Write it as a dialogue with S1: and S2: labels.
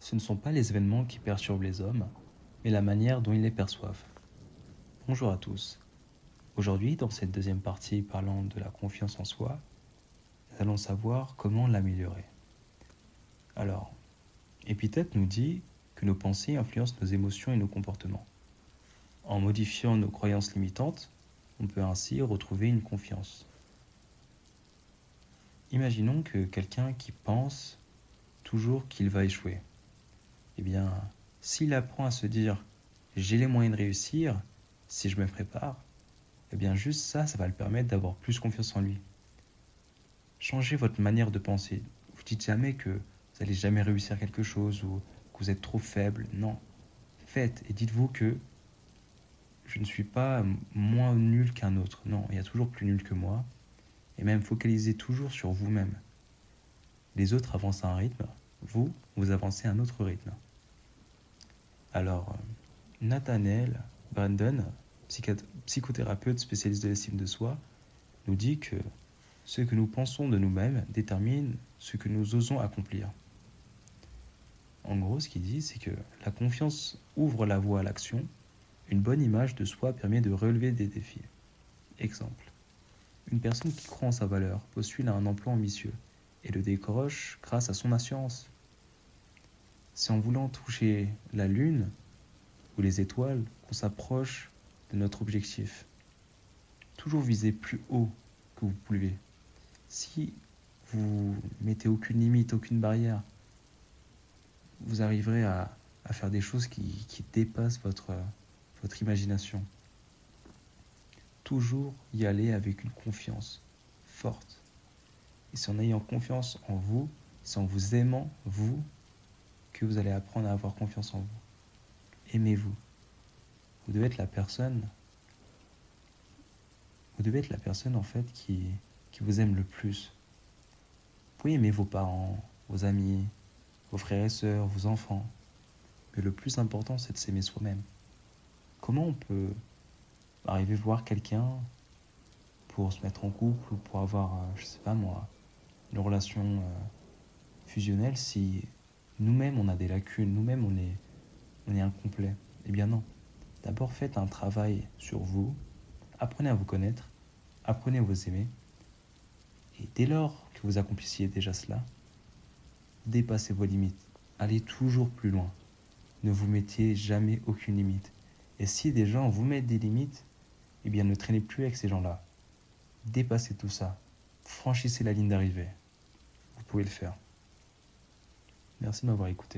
S1: Ce ne sont pas les événements qui perturbent les hommes, mais la manière dont ils les perçoivent. Bonjour à tous. Aujourd'hui, dans cette deuxième partie parlant de la confiance en soi, nous allons savoir comment l'améliorer. Alors, Épithète nous dit que nos pensées influencent nos émotions et nos comportements. En modifiant nos croyances limitantes, on peut ainsi retrouver une confiance. Imaginons que quelqu'un qui pense toujours qu'il va échouer. Eh bien, s'il apprend à se dire « j'ai les moyens de réussir si je me prépare », eh bien juste ça va le permettre d'avoir plus confiance en lui. Changez votre manière de penser. Vous dites jamais que vous n'allez jamais réussir quelque chose ou que vous êtes trop faible. Non. Faites et dites-vous que je ne suis pas moins nul qu'un autre. Non, il y a toujours plus nul que moi. Et même focalisez toujours sur vous-même. Les autres avancent à un rythme, vous avancez à un autre rythme. Alors, Nathaniel Brandon, psychothérapeute spécialiste de l'estime de soi, nous dit que ce que nous pensons de nous-mêmes détermine ce que nous osons accomplir. En gros, ce qu'il dit, c'est que la confiance ouvre la voie à l'action. Une bonne image de soi permet de relever des défis. Exemple. Une personne qui croit en sa valeur postule à un emploi ambitieux et le décroche grâce à son assurance. C'est en voulant toucher la lune ou les étoiles qu'on s'approche de notre objectif. Toujours viser plus haut que vous pouvez. Si vous mettez aucune limite, aucune barrière, vous arriverez à faire des choses qui dépassent votre imagination. Toujours y aller avec une confiance forte. Et c'est en ayant confiance en vous, c'est en vous aimant, vous, que vous allez apprendre à avoir confiance en vous. Aimez-vous. Vous devez être la personne en fait qui vous aime le plus. Vous pouvez aimer vos parents, vos amis, vos frères et sœurs, vos enfants. Mais le plus important, c'est de s'aimer soi-même. Comment on peut arriver voir quelqu'un pour se mettre en couple ou pour avoir, je sais pas moi, une relation fusionnelle si nous-mêmes on a des lacunes, nous-mêmes on est incomplet? Eh bien non. D'abord faites un travail sur vous, apprenez à vous connaître, apprenez à vous aimer. Et dès lors que vous accomplissiez déjà cela, dépassez vos limites. Allez toujours plus loin. Ne vous mettiez jamais aucune limite. Et si des gens vous mettent des limites, eh bien ne traînez plus avec ces gens-là. Dépassez tout ça. Franchissez la ligne d'arrivée. Vous pouvez le faire. Merci de m'avoir écouté.